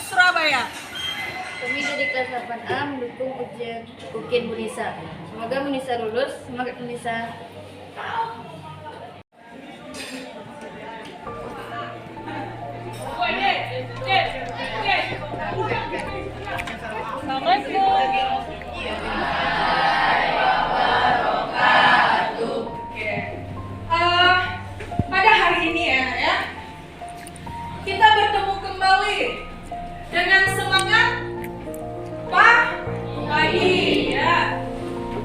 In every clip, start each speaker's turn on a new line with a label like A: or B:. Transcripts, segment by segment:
A: Surabaya.
B: Kami dari kelas 8A mendukung ujian UKIN Munisa. Semoga Munisa lulus. Semangat Munisa.
A: Pada hari ini ya, kita bertemu kembali dengan semangat pagi ya.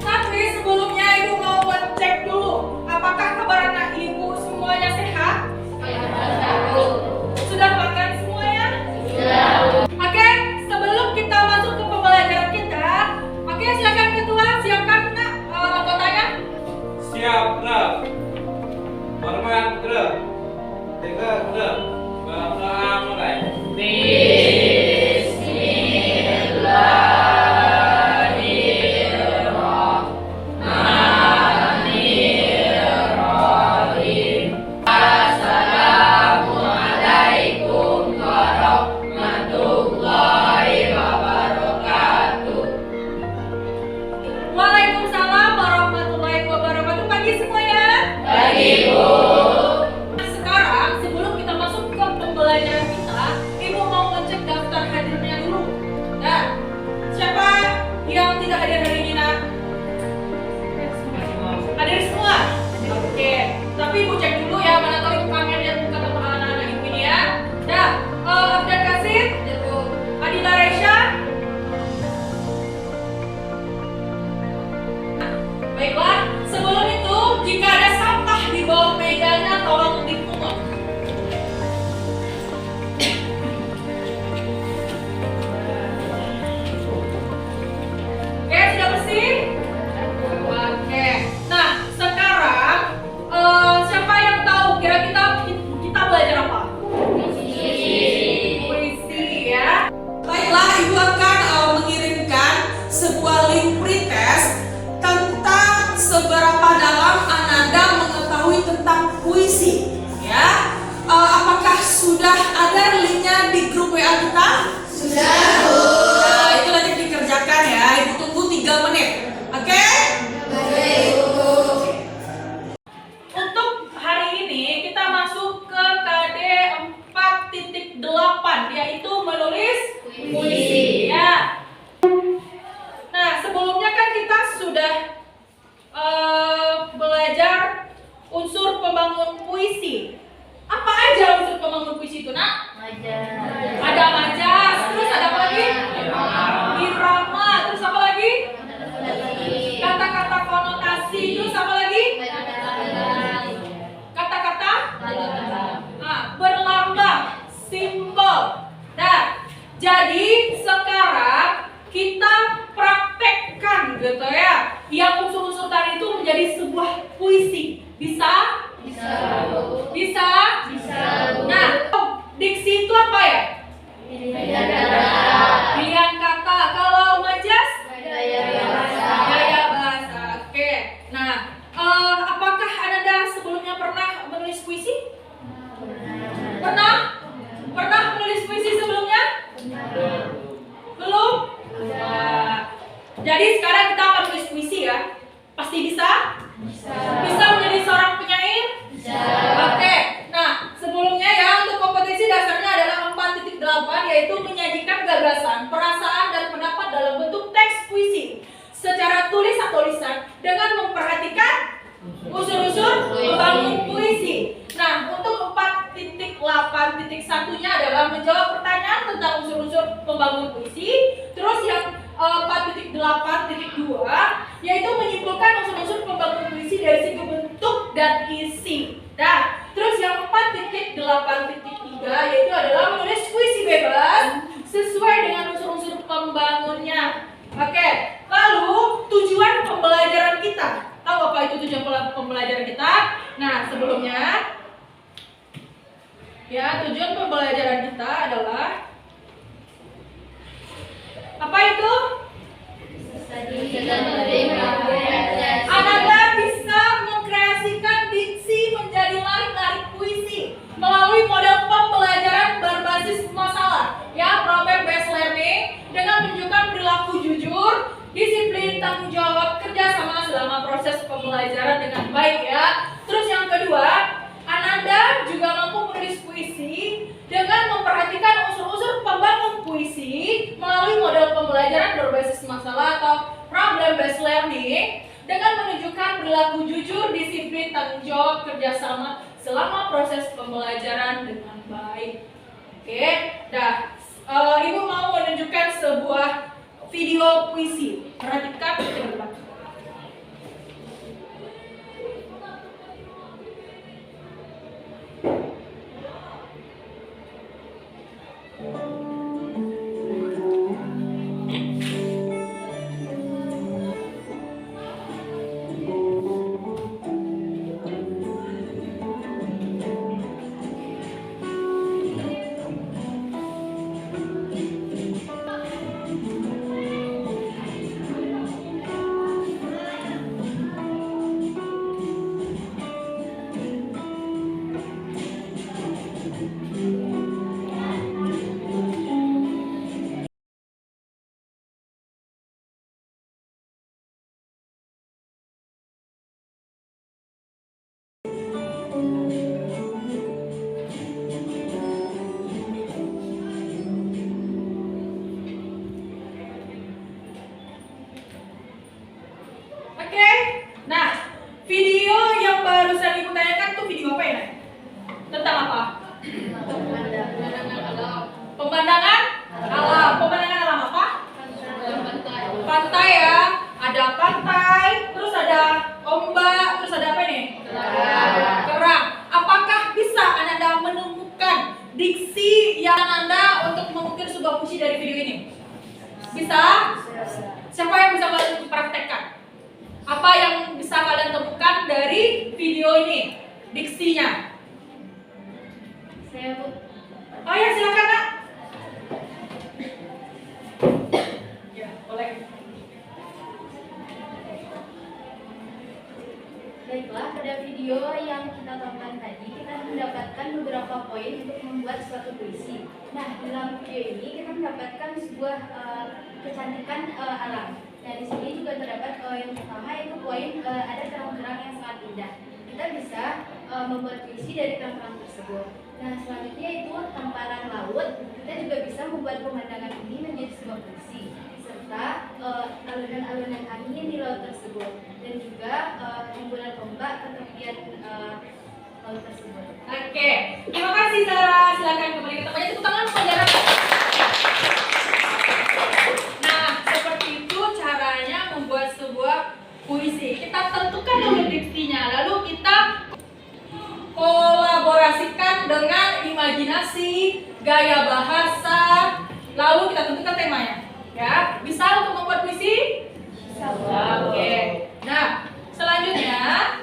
A: Tapi sebelumnya ibu mau cek dulu, apakah kabar anak ibu semuanya sehat? Sudah makan semuanya? Oke, sebelum kita masuk ke pembelajaran kita, oke, silakan ketua siapkan anggotanya.
C: Siap, gerak. Hormat, gerak. Tiga, gerak. Bapak mulai.
A: Waalaikumsalam warahmatullahi wabarakatuh. Pagi semuanya.
D: Pagi, Bu.
A: Sekarang sebelum kita masuk ke pembelajaran kita, ibu mau ngecek daftar hadirnya dulu. Nah, siapa yang tidak hadir hari ini, nak? Hadir semua. Oke. Tapi ibu cek dulu ya, mana tahu ibu kangen lihat muka anak-anak ibu ini ya. Nah, Abdul Kasim, Adila Resya. Baiklah, sebelum itu jika ada sampah di bawah mejanya tolong dipungut. Oke, sudah bersih? Oke. Nah, sekarang siapa yang tahu kira kita belajar apa? Puisi ya. Baiklah, ibu akan mengirimkan sebuah link pretest tentang seberapa dalam Ananda mengetahui tentang puisi ya. Apakah sudah ada linknya di grup WA kita?
D: Sudah, Bu.
A: Nah, itu nanti dikerjakan ya. Ibu tunggu 3 menit. Oke?
D: Baik, Bu.
A: Untuk hari ini kita masuk ke KD 4.8 yaitu menulis puisi ya. Nah, sebelumnya kan kita sudah belajar unsur pembangun puisi. Apa aja unsur pembangun puisi itu, nak? Ada majas, terus ada apa lagi? Irama, terus apa lagi? Kata-kata konotasi, terus apa lagi? Kata-kata? Berlambang, simbol. Nah, jadi sekarang kita praktekkan gitu ya, yang unsur-unsur tadi itu menjadi sebuah puisi. Bisa?
D: Bisa, Bu.
A: Bisa?
D: Bisa, Bu.
A: Nah, diksi itu apa ya?
D: Pilihan kata.
A: Pilihan kata. Kalau majas?
D: Gaya bahasa.
A: Gaya bahasa. Oke. Nah, apakah Ananda sebelumnya pernah menulis puisi? Pernah? Pernah menulis puisi sebelumnya? Belum? Nah, jadi sekarang kita akan menulis puisi ya. Pasti bisa? Bisa menjadi seorang penyair?
D: Bisa.
A: Oke. Nah, sebelumnya ya untuk kompetisi dasarnya adalah 4.8 yaitu menyajikan gagasan, perasaan dan pendapat dalam bentuk teks puisi secara tulis atau lisan dengan memperhatikan unsur-unsur pembangun puisi. Nah, untuk 4.8.1-nya adalah menjawab pertanyaan tentang unsur-unsur pembangun puisi. Terus yang 4.8.2 yaitu menyimpulkan unsur-unsur pembangun puisi dari segi bentuk dan isi. Nah, terus yang 4.8.3 yaitu adalah menulis puisi bebas sesuai dengan unsur-unsur pembangunnya. Oke, lalu tujuan pembelajaran kita. Tahu apa itu tujuan pembelajaran kita? Nah, sebelumnya ya, tujuan pembelajaran kita adalah apa itu? Ananda bisa mengkreasikan diksi menjadi larik-larik puisi melalui model pembelajaran berbasis masalah. Ya, problem disiplin tanggung jawab kerjasama selama proses pembelajaran dengan baik ya. Terus yang kedua, Ananda juga mampu menulis puisi dengan memperhatikan unsur-unsur pembangun puisi melalui model pembelajaran berbasis masalah atau problem based learning dengan menunjukkan perilaku jujur, disiplin, tanggung jawab, kerjasama selama proses pembelajaran dengan baik. Oke, dah. Ibu mau menunjukkan sebuah video puisi. Perhatikan ke depan. Oke, nah video yang barusan ibu tanyakan tuh video apa ya? Tentang apa? Pemandangan alam. Pemandangan alam apa? Pantai ya. Ada pantai, terus ada ombak, terus ada apa nih? Kerang. Apakah bisa Ananda menemukan diksi yang Ananda untuk mengukir sebuah puisi dari video ini? Bisa? Siapa yang bisa kalian praktekkan? Apa yang bisa kalian temukan dari video ini? Diksinya.
B: Saya Bu.
A: Oh ya, silakan Nak. Ya, boleh.
B: Baiklah, pada video yang kita tonton tadi, kita mendapatkan beberapa poin untuk membuat suatu puisi. Nah, dalam video ini kita mendapatkan sebuah kecantikan alam. Nah, di sini juga terdapat yang pertama yaitu poin ada terang-terang yang sangat indah. Kita bisa membuat puisi dari terang-terang tersebut. Nah, selanjutnya itu hamparan laut. Kita juga bisa membuat pemandangan ini menjadi sebuah puisi, serta alunan-alunan angin di laut tersebut, dan juga hembusan ombak ke tepian laut tersebut.
A: Oke, terima kasih Zara. Silakan kembali ke tempatnya. Tepuk tangan pelajaran. Nah, seperti itu caranya membuat sebuah puisi. Kita tentukan dulu diksinya, lalu kita kolaborasikan dengan imajinasi, gaya bahasa, lalu kita tentukan temanya. Ya, bisa untuk membuat puisi? Bisa. Oke. Nah, selanjutnya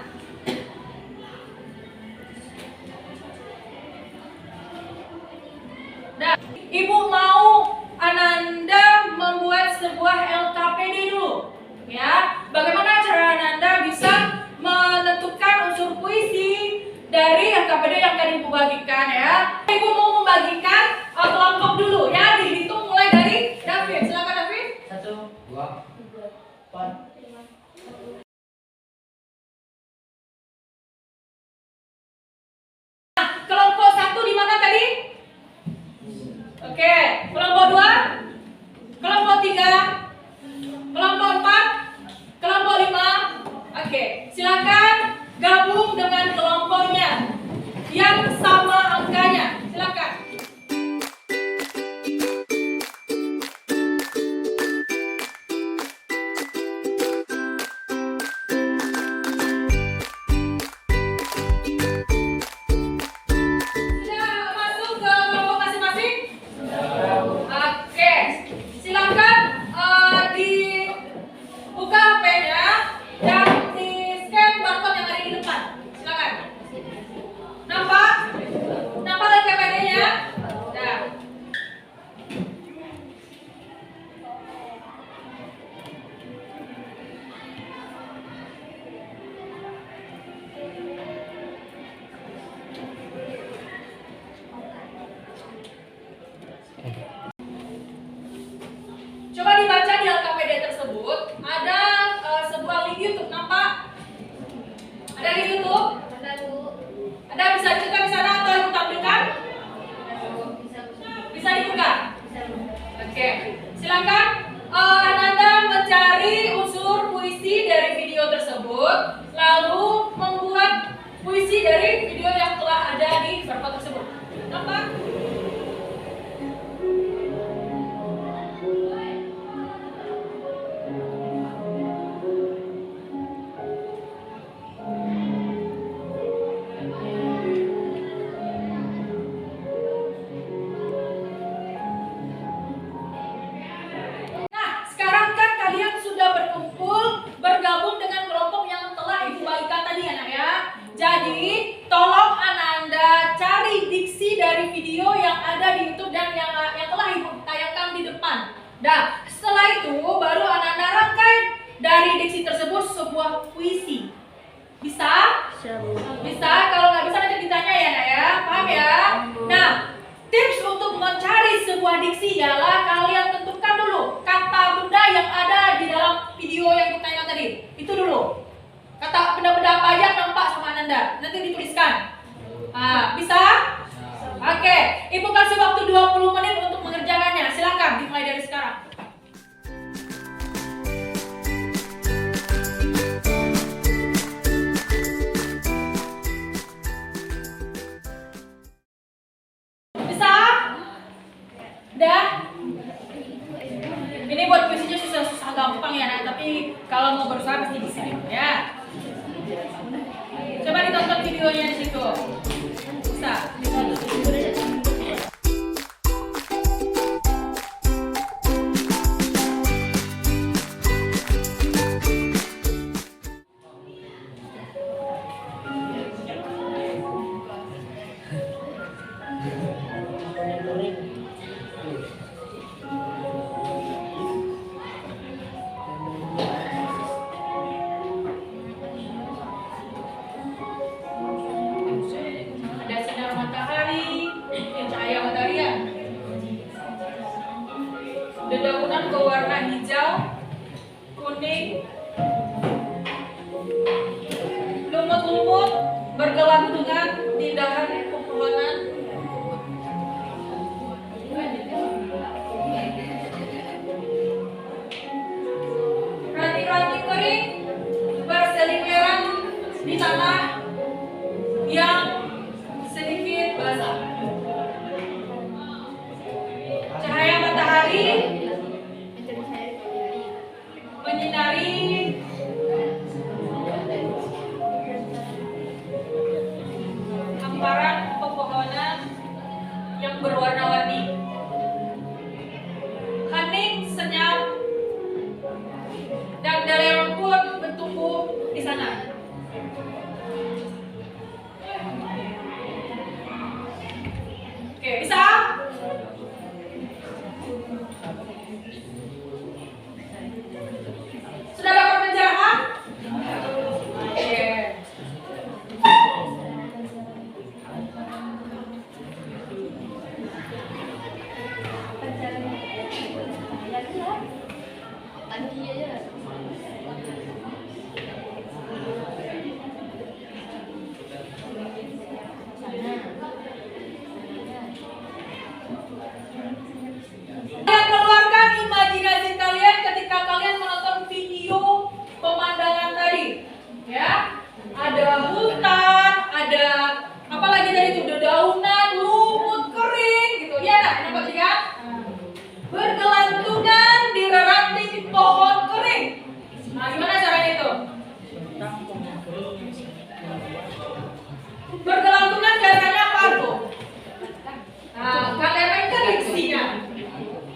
A: Ibu mau Ananda membuat sebuah LKPD dulu. Ya, bagaimana cara Ananda bisa menentukan unsur puisi dari LKPD yang akan Ibu bagikan ya? Ibu mau membagikan kelompok dulu ya, dihitung mulai dari David. Silakan David.
C: 1, 2, 4.
A: Kelompok 1 di mana tadi? Oke, kelompok 2, kelompok 3, kelompok 4, kelompok 5. Oke, silakan gabung dengan kelompoknya yang sama angkanya. Silakan. Sudah masuk ke kelompok masing-masing? Oke, silakan Silakan Ananda mencari unsur puisi dari video tersebut, lalu membuat puisi dari video yang telah ada di verbal tersebut. Nampak? Bergabung dengan kelompok yang telah Ibu bagikan tadi anak ya. Jadi tolong Ananda cari diksi dari video yang ada di YouTube dan yang telah Ibu tayangkan di depan. Nah, setelah itu baru Ananda rangkai dari diksi tersebut sebuah puisi. Bisa? Bisa. Kalau nggak bisa nanti ditanya ya nak ya. Paham ya? Nah, tips untuk mencari sebuah diksi ialah kalian tentukan dulu kata benda yang ada di dalam video yang ditayangkan tadi. Itu dulu. Kata benda-benda apa aja nampak sama Ananda. Nanti dituliskan. Bisa? Oke. Ibu kasih waktu 20 menit untuk mengerjakannya. Silakan dimulai dari sekarang. Udah? Ini buat puisinya susah gampang ya nak, tapi kalau mau berusaha pasti bisa ya. Coba ditonton videonya di situ. Bisa. Dedaunan berwarna hijau, kuning, lumut-lumut bergelantungan di dahan pepohonan. Ranting-ranting kering berseliweran di tanah yang sedikit basah. Cahaya matahari menyinari hamparan pepohonan yang berwarna-warni. Hening, senyap, dan delewang pun bertumbuh di sana. Oke, bisa? Sudah dapat pencerahan? Oke. Kalian keluarkan imajinasi kalian ketika kalian menonton video pemandangan tadi, ya. Ada hutan, ada apa lagi tadi itu, dedaunan, lumut kering, gitu. Ya, nah, nampak sih kan? Bergelantungan di ranting pohon kering. Nah, gimana caranya itu? Bergelantungan biasanya apa tuh? Nah, kalian mainkan diksinya.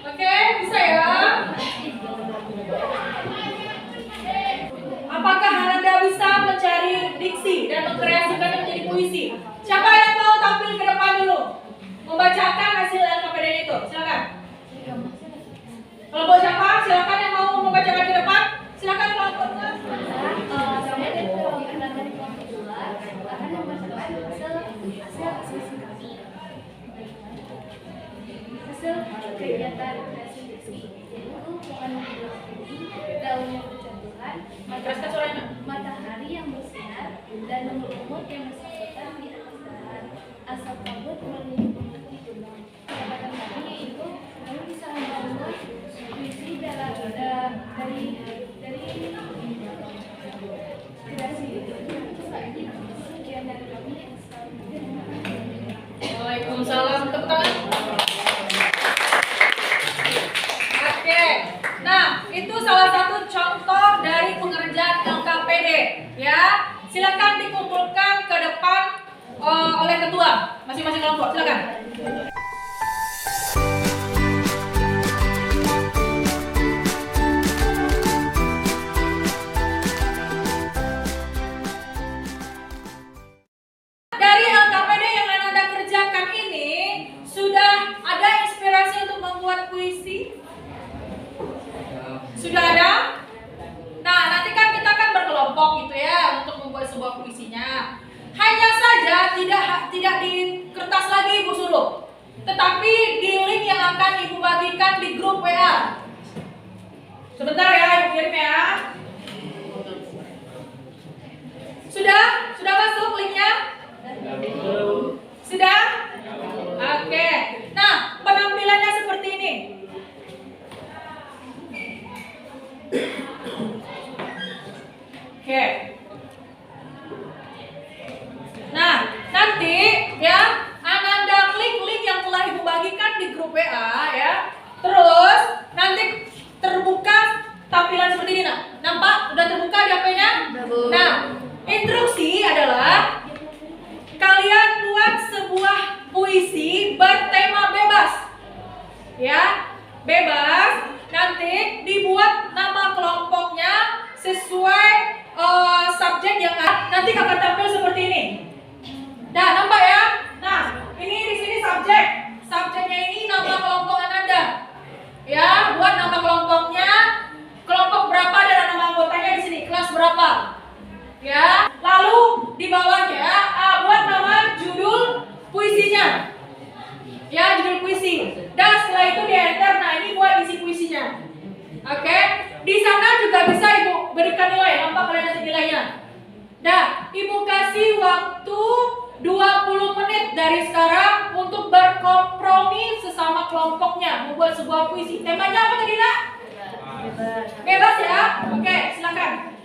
A: Oke, bisa ya? Apakah Ananda bisa mencari diksi dan mengkreasikannya menjadi puisi? Siapa yang mau tampil ke depan dulu? Membacakan hasil LKPD itu, silakan. Kelompok siapa? Silakan yang mau membacakan ke depan. Silakan kelompok.
B: Saya dari kelompok 2 akan membacakan hasil kami. Hasil kegiatan kreasi diksi yaitu pohon hijau tinggi, daun yang berjatuhan, matahari yang bersinar, dan lumut-lumut yang bersangkutan di atas dahan. Asap kabut meliputi gunung. Jabatan kami yaitu kami bisa membangun puisi
A: Masing-masing kelompok, silakan. Dari LKPD yang Anda kerjakan ini, sudah ada inspirasi untuk membuat puisi? Sudah ada? Nah, nanti kan kita kan berkelompok gitu ya untuk membuat sebuah puisinya. Hanya saja tidak di kertas lagi Ibu suruh, tetapi di link yang akan Ibu bagikan di grup WA. Sebentar ya, Ibu kirim ya. Sudah masuk linknya? Sudah? Oke. Nah, penampilannya seperti ini. Oke. Nah, nanti ya Ananda klik link yang telah Ibu bagikan di grup WA ya. Terus nanti terbuka tampilan seperti ini. Nah, nampak? Udah terbuka di HP-nya? Nah, instruksi adalah kalian buat sebuah puisi bertema bebas. Ya, bebas. Nanti dibuat nama kelompoknya sesuai subjek yang ada. Nanti akan tampil seperti ini. Nah, nampak ya? Nah, ini di sini subjek. Subjeknya ini nama kelompok Ananda. Ya, buat nama kelompoknya, kelompok berapa dan nama anggotanya di sini, kelas berapa. Ya, lalu di bawahnya buat nama judul puisinya. Ya, judul puisi. Dan setelah itu di enter. Nah, ini buat isi puisinya. Oke, di sana juga bisa Ibu berikan nilai. Nampak kalian nanti nilainya. Nah, Ibu kasih waktu 20 menit dari sekarang untuk berkompromi sesama kelompoknya membuat sebuah puisi. Temanya apa tadi, Nak? Bebas ya. Oke, silakan.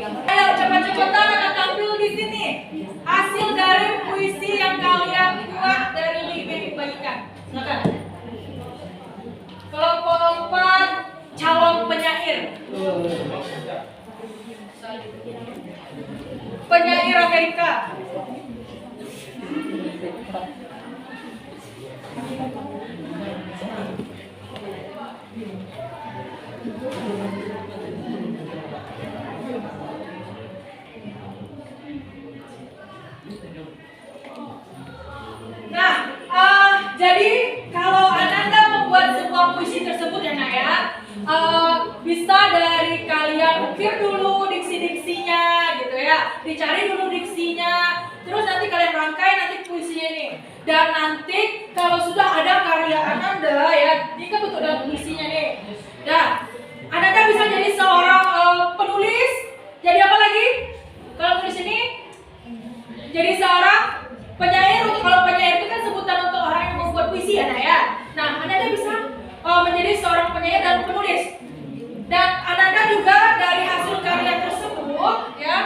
A: Ayo cepat-cepatan akan tampil di sini hasil dari puisi yang kalian buat dari link yang dibagikan. Silakan. Kelompok 4 calon penyair. Penyair Amerika. Nah, jadi kalau Ananda membuat sebuah puisi tersebut ya Nak ya, bisa dari kalian ukir dulu diksi-diksinya gitu ya, dicari dulu diksinya, terus nanti kalian rangkai nanti puisinya ini, dan nanti kalau sudah ada karya Ananda ya, ini kan bentuk dalam puisinya nih, nah Ananda bisa jadi seorang penulis, jadi apa lagi? Kalau tulis ini, jadi seorang penyair. Kalau penyair itu kan sebutan untuk orang yang membuat puisi ya Nak ya. Nah, Ananda bisa menjadi seorang penyair dan penulis. Dan Ananda juga dari hasil karya tersebut ya.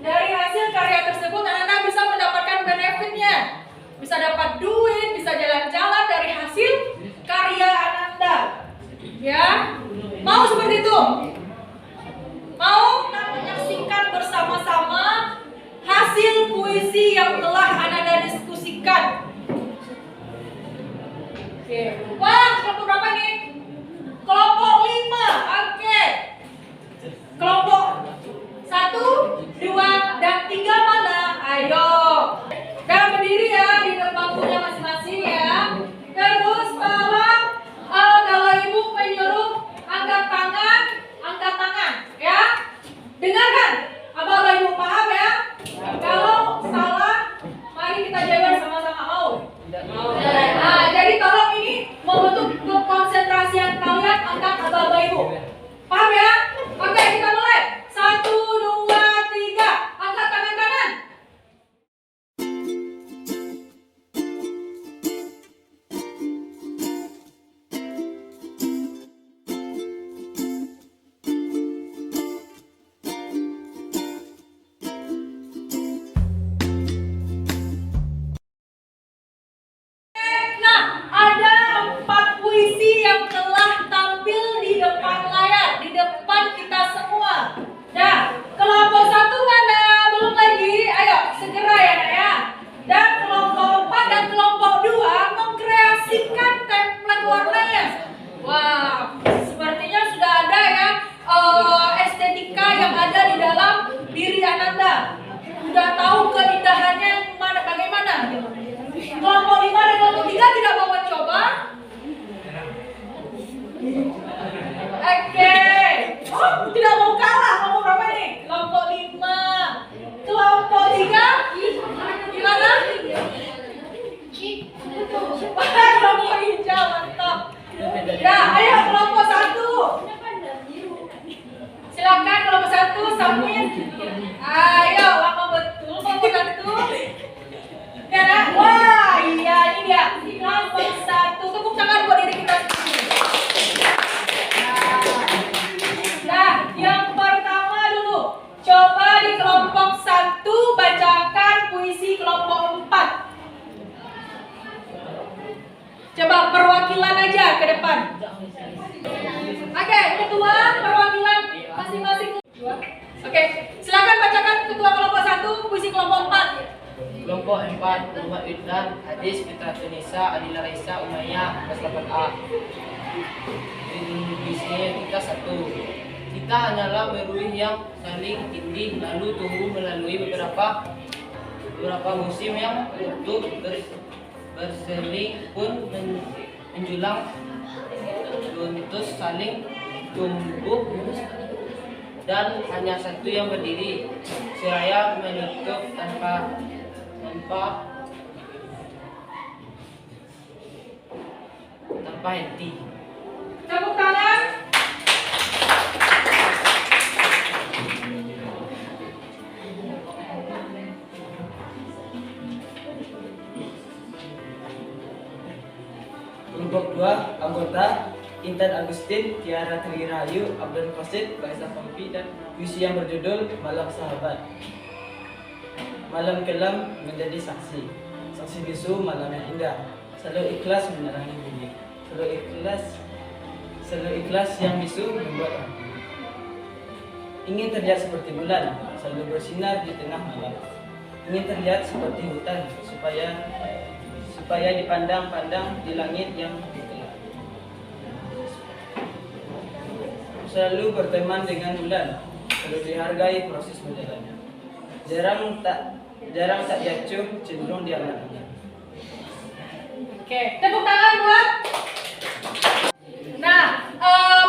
A: Dari hasil karya tersebut Ananda bisa mendapatkan benefitnya. Bisa dapat duit, bisa jalan-jalan dari hasil karya Ananda. Ya. Mau seperti itu? Mau menyaksikan bersama-sama hasil puisi yang telah Ananda diskusikan. Oke. Wah, kelompok berapa nih? Kelompok 5. Oke. Kelompok 1, 2, dan 3 mana? Ayo. Dan berdiri ya di bangkunya masing-masing ya. Terus sudah tahu keindahannya mana bagaimana gitu. Kelompok 5 dan kelompok 3 tidak mau mencoba? Oke. Oh, tidak mau kalah. Kelompok berapa nih? Kelompok 5. Kelompok 3? Gimana? Kelompok hijau, mantap. Ya, ayo kelompok 1. Silakan kelompok 1 samuin. Ayo, lama betul kelompok 1. Ya, nah? Wah, iya ini dia. Kelompok 1. Tepuk tangan buat diri kita. Nah, yang pertama dulu. Coba di kelompok 1 bacakan puisi kelompok 4. Coba perwakilan aja ke depan. Oke, ketua perwakilan masing-masing. Oke, silakan bacakan ketua kelompok 1 puisi kelompok 4.
E: Kelompok 4, Muhammad Idnan, Hadis, Fitra Tunisa, Adila Raisa, Umayyah, kelas 8A. Visinya kita 1. Kita hanyalah meruih yang saling tindih, lalu tunggu melalui beberapa musim yang untuk berseling pun menjulang luntus saling tumbuh dan hanya satu yang berdiri seraya menutup tanpa henti.
A: Tepuk tangan.
F: Kelompok 2 anggota Intan Agustin, Tiara Trirahayu, Abdul Qasid, Faisal Fampi dan puisi yang berjudul Malam Sahabat. Malam kelam menjadi saksi, saksi bisu malam yang indah. Selalu ikhlas menerangi bumi, selalu ikhlas yang bisu membuat hati. Ingin terlihat seperti bulan, selalu bersinar di tengah malam. Ingin terlihat seperti hutan, supaya dipandang-pandang di langit yang gelap. Selalu berteman dengan bulan, selalu dihargai proses berjalannya. Jarang tak yacuh, cenderung dianggapnya.
A: Oke, tepuk tangan buat. Nah,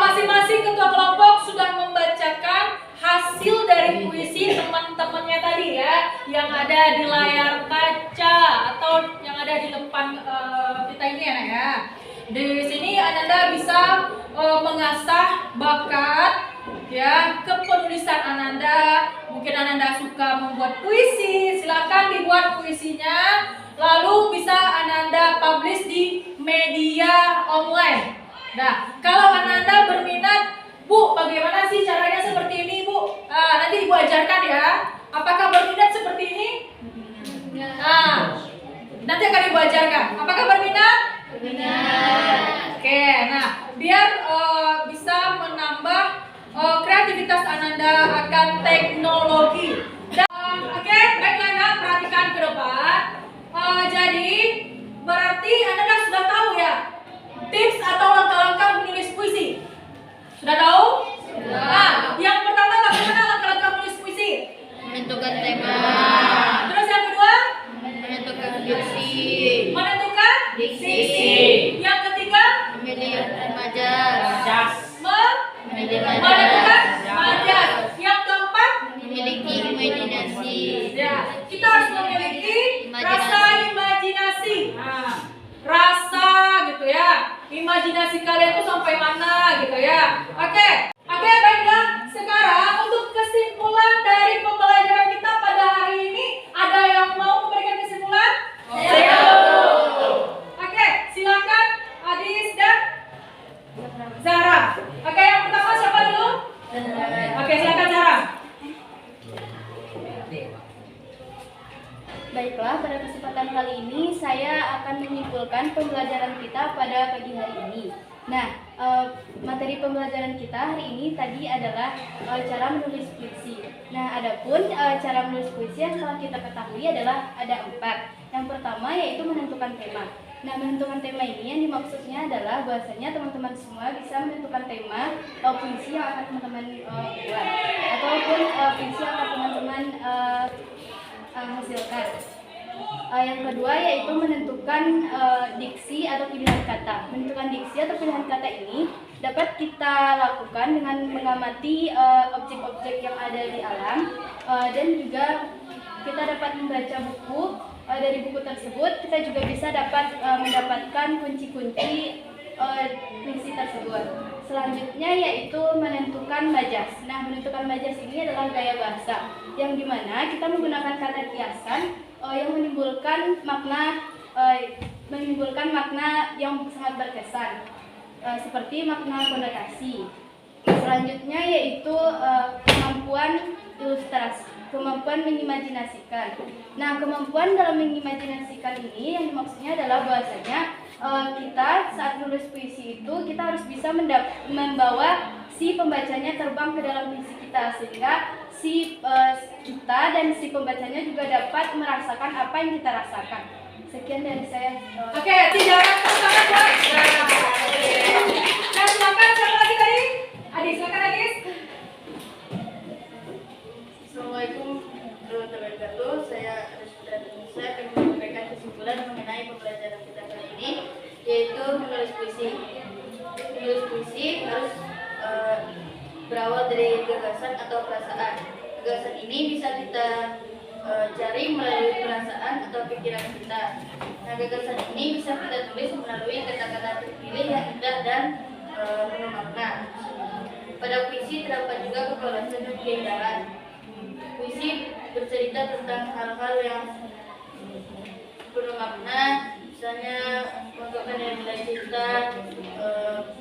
A: masing-masing ketua kelompok sudah membacakan hasil dari puisi teman-temannya tadi ya, yang ada di layar kaca atau yang ada di depan kita ini ya. Di sini Ananda bisa mengasah bakat ya kepenulisan Ananda. Mungkin Ananda suka membuat puisi, silakan dibuat puisinya, lalu bisa Ananda publish di media online. Nah, kalau Ananda berminat, Bu, bagaimana sih caranya seperti ini, Bu? Nanti Ibu ajarkan ya. Apakah berminat seperti ini? Nanti akan Ibu ajarkan. Apakah berminat?
D: Benar.
A: Oke, nah, biar bisa menambah kreativitas Ananda akan teknologi. Oke, baiklah ya, perhatikan ke depan. Jadi, berarti Ananda sudah tahu ya tips atau langkah-langkah menulis puisi. Sudah tahu? Nah, yang pertama bagaimana langkah-langkah menulis puisi?
D: Menentukan tema.
A: Terus yang kedua?
D: Menentukan diksi.
A: Menentukan
D: Diksi.
A: Yang ketiga?
D: Memilih majas.
A: Menentukan
D: Memilih
A: majas. Yang keempat?
D: memiliki imajinasi.
A: Ya, kita harus memiliki rasa imajinasi. Nah, rasa gitu ya. Imajinasi kalian tuh sampai mana gitu ya. Oke, baiklah. Sekarang untuk kesimpulan dari pembelajaran kita pada hari ini, ada yang mau memberikan kesimpulan? Saya. Oke, silakan Adis dan Zara. Oke, yang pertama siapa dulu? Oke, silakan Zara.
B: Baiklah, pada kesempatan kali ini saya akan menyimpulkan pembelajaran kita pada pagi hari ini. Nah, materi pembelajaran kita hari ini tadi adalah cara menulis puisi. Nah, adapun cara menulis puisi yang telah kita ketahui adalah ada 4. Yang pertama yaitu menentukan tema. Nah, menentukan tema ini yang dimaksudnya adalah bahwasanya teman-teman semua bisa menentukan tema puisi yang akan teman-teman buat, ataupun puisi yang akan teman-teman hasilkan. Yang kedua yaitu menentukan diksi atau pilihan kata. Menentukan diksi atau pilihan kata ini dapat kita lakukan dengan mengamati objek-objek yang ada di alam dan juga kita dapat membaca buku. Dari buku tersebut kita juga bisa dapat mendapatkan kunci-kunci puisi tersebut. Selanjutnya yaitu menentukan majas. Nah, menentukan majas ini adalah gaya bahasa yang dimana kita menggunakan kata kiasan yang menimbulkan makna yang sangat berkesan, seperti makna konotasi. Selanjutnya yaitu kemampuan ilustrasi, kemampuan mengimajinasikan. Nah, kemampuan dalam mengimajinasikan ini yang dimaksudnya adalah bahwasanya kita saat menulis puisi itu kita harus bisa membawa si pembacanya terbang ke dalam puisi kita, sehingga kita dan si pembacanya juga dapat merasakan apa yang kita rasakan. Sekian dari saya.
A: Oke, tidak sangat buat. Nah, silakan siapa lagi tadi? Adis, silakan Adis.
D: Assalamualaikum warahmatullahi wabarakatuh. Saya akan memberikan kesimpulan mengenai pembelajaran kita kali ini, yaitu menulis puisi. Menulis puisi harus berawal dari gagasan atau perasaan. Gagasan ini bisa kita cari melalui perasaan atau pikiran kita. Nah, gagasan ini bisa kita tulis melalui kata-kata terpilih yang indah dan penuh makna. Pada puisi terdapat juga kepelasan dan keindahan. Puisi bercerita tentang hal-hal yang penuh makna, misalnya mengungkapkan nilai cinta,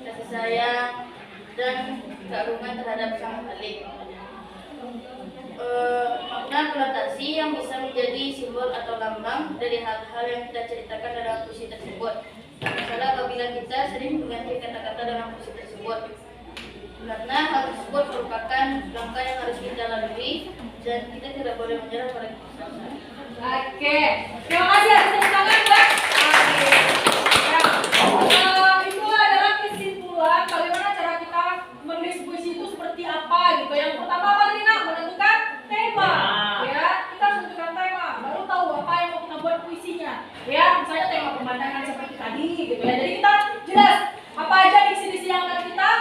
D: kasih sayang, dan keagungan terhadap sang Khalik. Makna konotasi yang bisa menjadi simbol atau lambang dari hal-hal yang kita ceritakan dalam puisi tersebut. Misalnya apabila kita sering mengganti kata-kata dalam puisi tersebut, karena hal tersebut merupakan langkah yang harus kita lalui dan kita tidak boleh menyerah pada keputusan.
A: Oke, terima kasih atas tepuk tangan buat. Itu adalah kesimpulan bagaimana cara kita menulis puisi itu seperti apa gitu. Yang pertama apa tadi Nak? Menentukan tema. Ya, kita harus menentukan tema. Baru tahu apa yang mau kita buat puisinya. Ya, misalnya tema pemandangan seperti tadi gitu ya. Jadi kita jelas apa aja diksi-diksi yang akan kita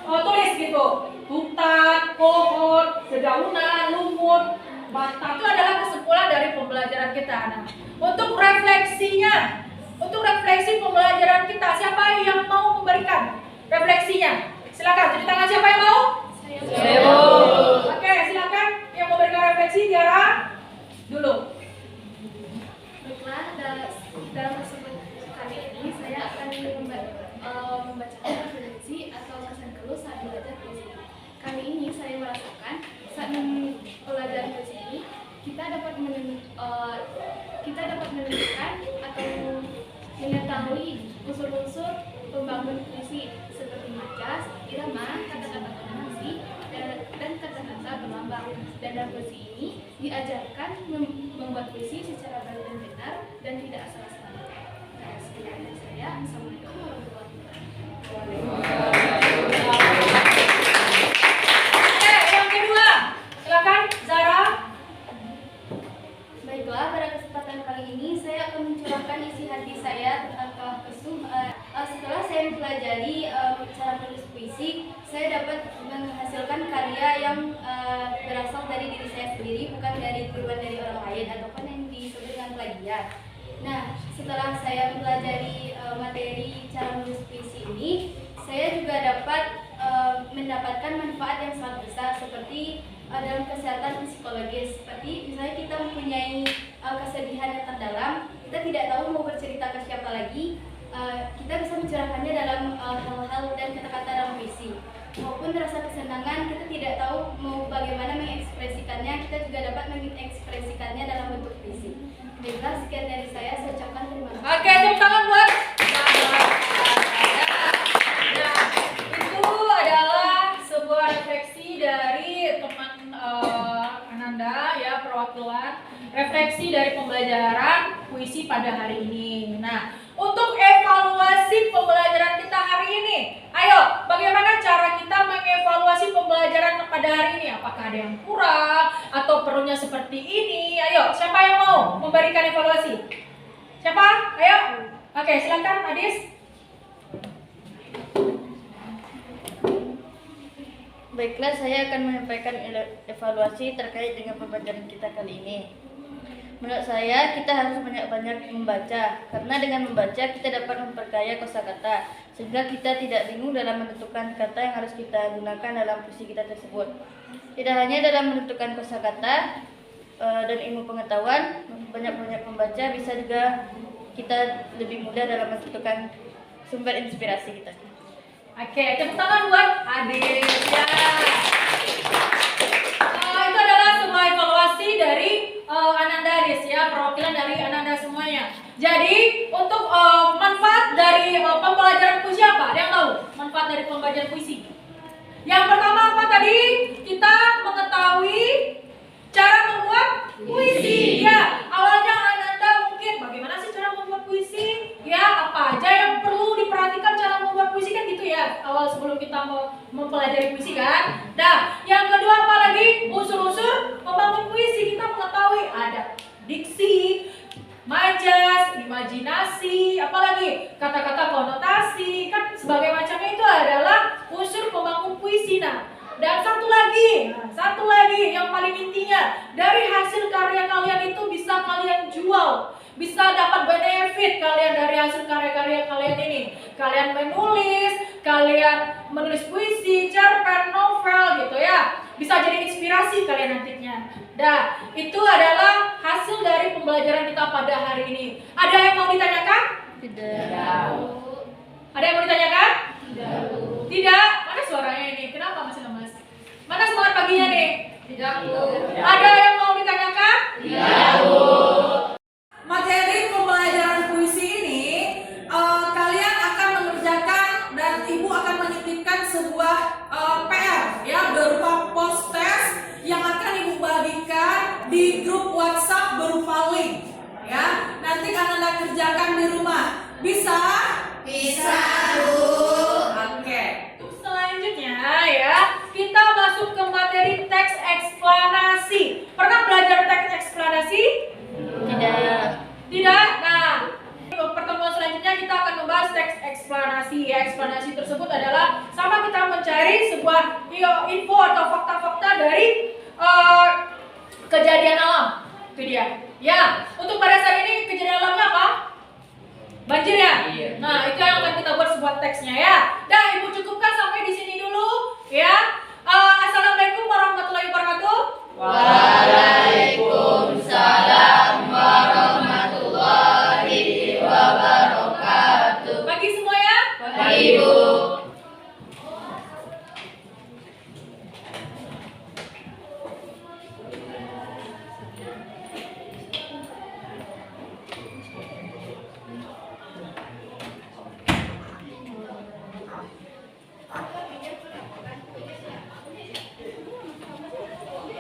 A: tulis gitu. Hutan, pohon, dedaunan, lumut, bata. Itu adalah kesimpulan dari pembelajaran kita. Nah, untuk refleksi pembelajaran kita, siapa yang mau memberikan refleksinya? Silakan, jadi tangan siapa yang mau? Saya mau. Oke, silakan yang mau memberikan refleksi, Tiara dulu.
B: Baiklah, dalam kesempatan kali ini saya akan membacakan refleksi atau kesan keluh saat belajar puisi. Kali ini saya merasakan saat pelajaran puisi ini kita dapat menentukan atau mengetahui unsur-unsur pembangun puisi seperti majas, irama, kata-kata konotasi, dan kata-kata berlambang. Dan dalam puisi ini diajarkan membuat puisi secara baik dan benar dan tidak asal-asalan. Nah, sekian dari saya. Assalamualaikum warahmatullahi wabarakatuh.
A: Oke, yang kedua, silakan Zara.
B: Baiklah, pada kesempatan kali ini saya akan mencurahkan isi hati saya tentang kesum. Setelah saya mempelajari cara menulis puisi, saya dapat menghasilkan karya yang berasal dari diri saya sendiri, bukan dari tiruan dari orang lain ataupun yang disebut dengan plagiat. Nah, setelah saya mempelajari materi cara menulis puisi ini, saya juga dapat mendapatkan manfaat yang sangat besar seperti dalam kesehatan psikologis. Seperti misalnya kita mempunyai kesedihan yang terdalam, kita tidak tahu mau bercerita ke siapa lagi, kita bisa mencurahkannya dalam hal-hal dan kata-kata dalam puisi. Maupun rasa kesenangan, kita tidak tahu mau bagaimana mengekspresikannya, kita juga dapat mengekspresikannya dalam bentuk puisi. Baiklah, sekian dari saya ucapkan terima kasih.
A: Oke, tepuk tangan buat. Nah, itu adalah sebuah refleksi dari teman Ananda ya, perwakilan refleksi dari pembelajaran puisi pada hari ini. Nah, untuk evaluasi pembelajaran kita hari ini, ayo bagaimana cara kita mengevaluasi pembelajaran pada pada hari ini? Apakah ada yang kurang atau perlunya seperti ini? Ayo, siapa yang mau memberikan evaluasi? Siapa? Ayo. Oke, silakan Adis.
D: Baiklah, saya akan menyampaikan evaluasi terkait dengan pembelajaran kita kali ini. Menurut saya, kita harus banyak-banyak membaca, karena dengan membaca kita dapat memperkaya kosakata, sehingga kita tidak bingung dalam menentukan kata yang harus kita gunakan dalam puisi kita tersebut. Tidak hanya dalam menentukan kosakata dan ilmu pengetahuan, banyak-banyak membaca bisa juga kita lebih mudah dalam menentukan sumber inspirasi kita.
A: Oke, tepuk tangan buat Adis ya. Itu adalah semua evaluasi dari Ananda Adis ya, perwakilan dari Ananda semuanya. Jadi untuk manfaat dari pembelajaran puisi apa? Ada yang tahu manfaat dari pembelajaran puisi? Yang pertama apa tadi? Kita mengetahui cara membuat puisi. Ya, awalnya Ananda mungkin bagaimana sih cara membuat puisi? Ya, apa aja yang perlu diperhatikan cara membuat puisi kan gitu ya. Awal sebelum kita mempelajari puisi kan. Nah, yang kedua apa lagi? Unsur-unsur membangun puisi. Kita mengetahui ada diksi, majas, imajinasi, apalagi kata-kata konotasi, kan sebagai macamnya itu adalah unsur pembangun puisi. Nah, dan satu lagi yang paling intinya, dari hasil karya kalian itu bisa kalian jual, bisa dapat benefit kalian dari hasil karya-karya kalian ini. Kalian menulis puisi, cerpen, novel gitu ya, bisa jadi inspirasi kalian nantinya. Nah, itu adalah hasil dari pembelajaran kita pada hari ini. Ada yang mau ditanyakan?
D: Tidak.
A: Ada yang mau ditanyakan? Tidak. Mana suaranya ini? Kenapa masih lemas? Mana semangat paginya nih? Tidak. Ada yang mau ditanyakan? Tidak. Materi pembelajaran puisi ini kalian akan mengerjakan dan ibu akan menitipkan sebuah PR ya, berupa post test yang akan ibu bagikan di grup WhatsApp berupa link ya. Nanti Anda kerjakan di rumah. Bisa? Bisa, Bu. Oke. Untuk selanjutnya ya, kita masuk ke materi teks eksplanasi. Pernah belajar teks eksplanasi? Tidak. Nah, pertemuan selanjutnya kita akan membahas teks eksplanasi ya. Eksplanasi tersebut adalah sama